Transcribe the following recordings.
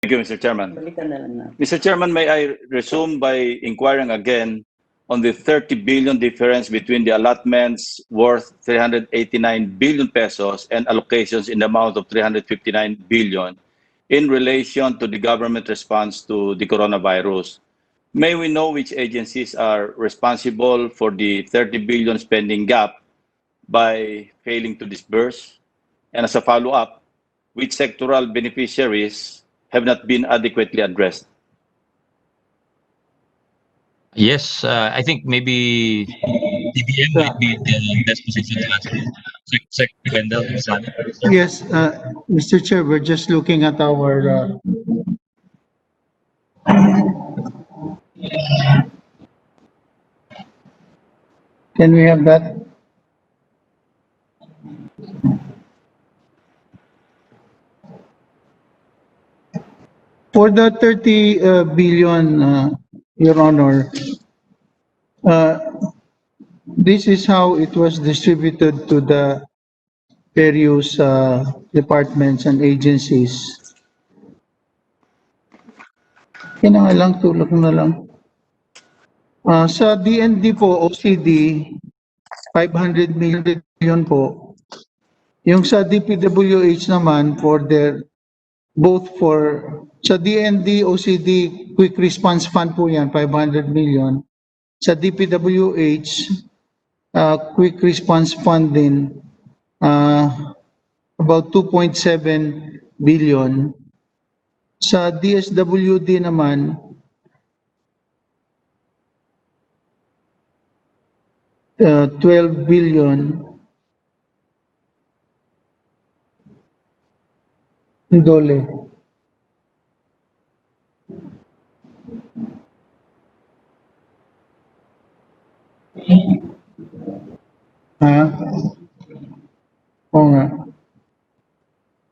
Thank you, Mr. Chairman. Balikan na lang na. Mr. Chairman, may I resume by inquiring again on the 30 billion difference between the allotments worth 389 billion pesos and allocations in the amount of 359 billion in relation to the government response to the coronavirus. May we know which agencies are responsible for the 30 billion spending gap by failing to disburse? And as a follow-up, which sectoral beneficiaries have not been adequately addressed? Yes, I think maybe DBM might be the best position to answer. Secretary Wendell, Yes, Mr. Chair, we're just looking at our can we have that? For the 30 billion, Your Honor, this is how it was distributed to the various departments and agencies. Yan na nga lang, tulak na lang. Sa DND po, OCD, 500 million po. Yung sa DPWH naman, sa DND, OCD, Quick Response Fund po yan, 500 million. Sa DPWH, Quick Response Fund din, about 2.7 billion. Sa DSWD naman, $12 billion dole. Oo nga.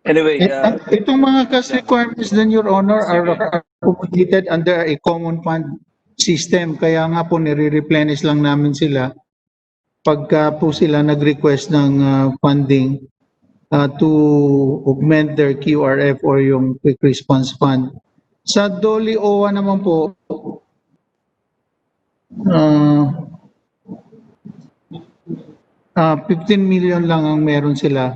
Anyway, Itong mga cash requirements din, Your Honor, are accommodated under a common fund system. Kaya nga po nire-replenish lang namin sila pagka po sila nag-request ng funding to augment their QRF or yung Quick Response Fund. Sa DOLI OWA naman po, 15 million lang ang meron sila.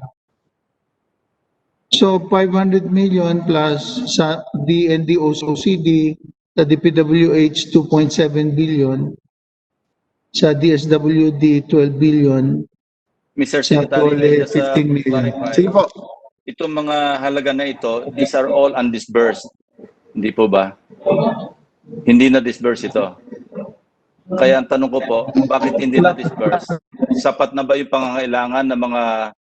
So 500 million plus sa DND OCD, sa DPWH 2.7 billion, sa DSWD 12 billion, Mr. sa Secretary, DOLE just 15 million. clarify. Sige po. Itong mga halaga na ito, these are all undisbursed. Hindi po ba? Hindi na disburse ito. Kaya ang tanong ko po, bakit hindi na disburse? Sapat na ba yung pangangailangan ng mga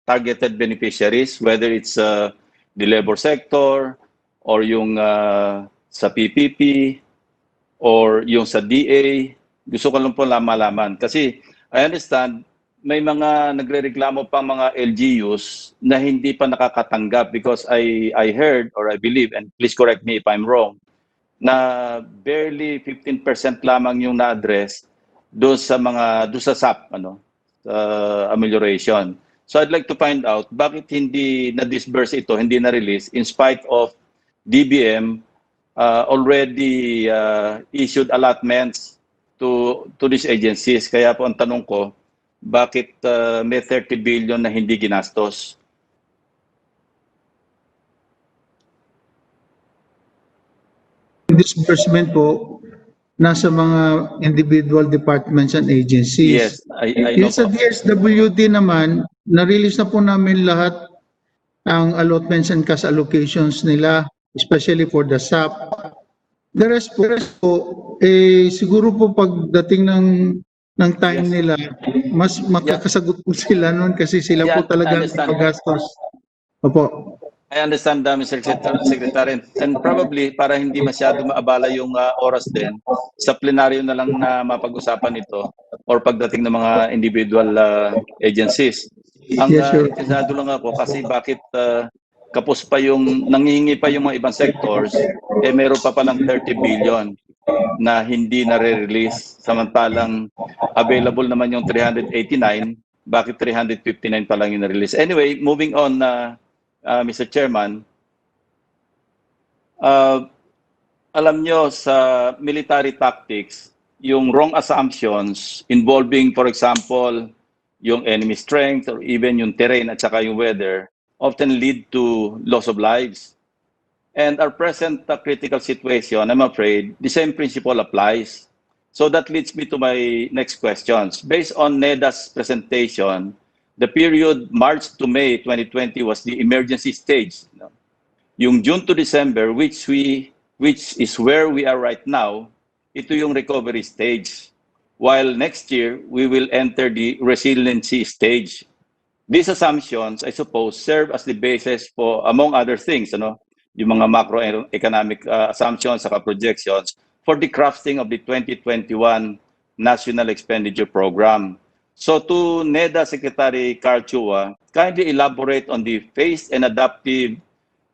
targeted beneficiaries, whether it's the labor sector or yung sa PPP or yung sa DA? Gusto ko lang po malaman. Kasi I understand may mga nagrereklamo pa mga LGUs na hindi pa nakakatanggap because I heard or I believe, and please correct me if I'm wrong, na barely 15% lamang yung na-address doon sa SAP, amelioration. So I'd like to find out bakit hindi na-disburse ito, hindi na-release in spite of DBM already issued allotments to these agencies. Kaya po ang tanong ko, bakit may 30 billion na hindi ginastos? Disbursement po nasa mga individual departments and agencies. Yes, I know Yung sa po. DSWD naman, na-release na po namin lahat ang allotments and cash allocations nila, especially for the SAP. The rest po, siguro po pagdating ng time Yes. nila, mas makakasagot po sila noon kasi sila po Yeah, talaga I understand. paggastos. Opo. I understand, Mr. Secretary, and probably para hindi masyado maabala yung oras din, sa plenaryo na lang na mapag-usapan ito or pagdating ng mga individual agencies. Ang Yes, sir. interesado lang ako kasi bakit kapos pa yung, nangihingi pa yung mga ibang sectors, meron pa palang 30 billion na hindi na-release. Samantalang available naman yung 389, bakit 359 pa lang yung na-release? Anyway, moving on, Mr. Chairman, Uh, alam nyo, sa military tactics, yung wrong assumptions involving, for example, yung enemy strength or even yung terrain at saka yung weather often lead to loss of lives. And our present critical situation, I'm afraid, the same principle applies. So that leads me to my next questions. Based on NEDA's presentation, the period March to May 2020 was the emergency stage. Yung June to December, which is where we are right now, ito yung recovery stage. While next year, we will enter the resiliency stage. These assumptions, I suppose, serve as the basis for, among other things, yung mga macroeconomic assumptions saka projections for the crafting of the 2021 National Expenditure Program. So to NEDA Secretary Carl Chua, kindly elaborate on the phased and adaptive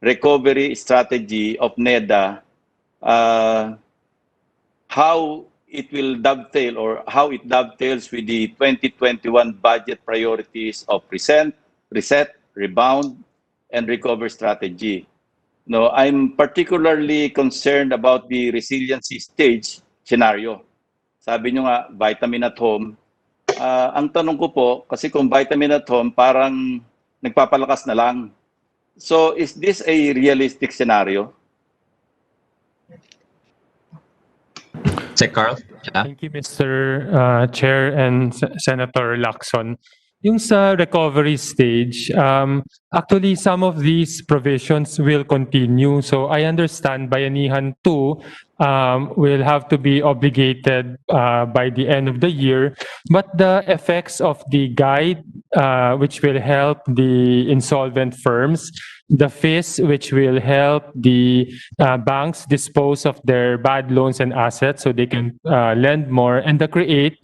recovery strategy of NEDA, how it will dovetail or how it dovetails with the 2021 budget priorities of reset, rebound, and recover strategy. No, I'm particularly concerned about the resiliency stage scenario. Sabi nyo nga, vitamin at home. Ang tanong ko po, kasi kung vitamin at home, parang nagpapalakas na lang. So is this a realistic scenario? Sec Carl? Yeah. Thank you, Mr. Chair and Senator Lacson. Yung sa recovery stage, actually some of these provisions will continue. So I understand Bayanihan 2 will have to be obligated by the end of the year. But the effects of the guide, which will help the insolvent firms, the fees, which will help the banks dispose of their bad loans and assets so they can lend more, and the create,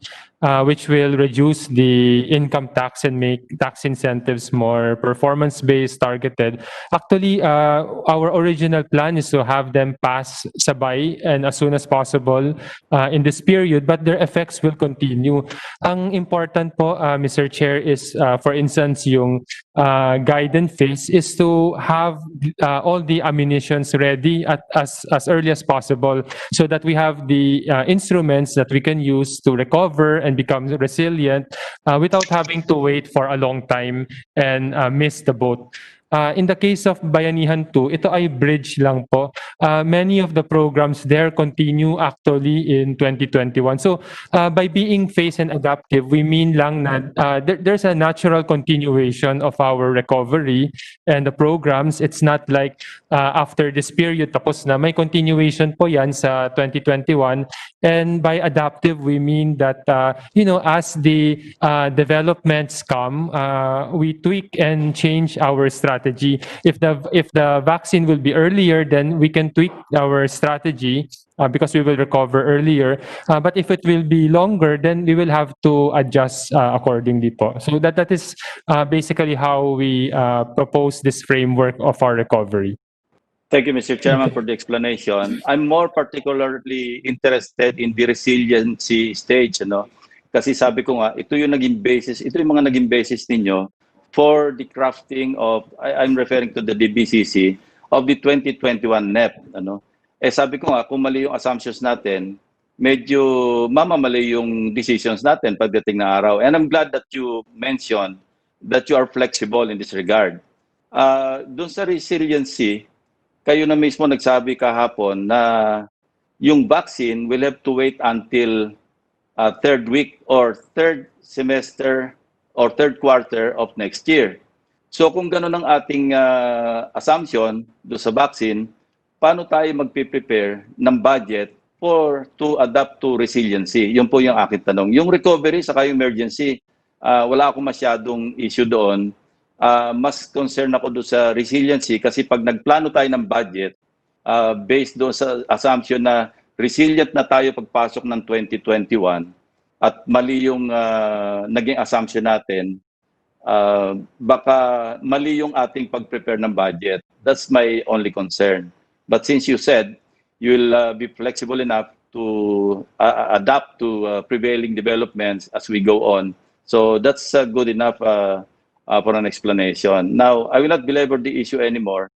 which will reduce the income tax and make tax incentives more performance-based, targeted. Actually, our original plan is to have them pass sabay and as soon as possible in this period, but their effects will continue. Ang important po, Mr. Chair, is for instance, yung guidance phase is to have all the ammunitions ready as early as possible so that we have the instruments that we can use to recover and become resilient without having to wait for a long time and miss the boat. In the case of Bayanihan 2, ito ay bridge lang po. Many of the programs there continue actually in 2021. So by being phased and adaptive, we mean lang na there's a natural continuation of our recovery and the programs. It's not like after this period tapos na, may continuation po yan sa 2021. And by adaptive, we mean that as the developments come, we tweak and change our strategy. If the vaccine will be earlier, then we can tweak our strategy because we will recover earlier. But if it will be longer, then we will have to adjust accordingly po. So that is basically how we propose this framework of our recovery. Thank you, Mr. Chairman, for the explanation. I'm more particularly interested in the resiliency stage, Kasi sabi ko nga, ito yung mga naging basis ninyo for the crafting of, I'm referring to the DBCC, of the 2021 NEP, sabi ko nga, kung mali yung assumptions natin, medyo mamamali yung decisions natin pagdating na araw. And I'm glad that you mentioned that you are flexible in this regard. Doon sa resiliency, kayo na mismo nagsabi kahapon na yung vaccine will have to wait until third week or third semester or third quarter of next year. So kung gano'n ang ating assumption do sa vaccine, paano tayo magpe-prepare ng budget to adapt to resiliency? Yun po yung aking tanong. Yung recovery saka yung emergency, wala akong masyadong issue doon. Mas concerned ako doon sa resiliency kasi pag nagplano tayo ng budget, based doon sa assumption na resilient na tayo pagpasok ng 2021 at mali yung naging assumption natin, baka mali yung ating pag-prepare ng budget. That's my only concern. But since you said you will be flexible enough to adapt to prevailing developments as we go on, so that's good enough for an explanation. Now, I will not belabor the issue anymore.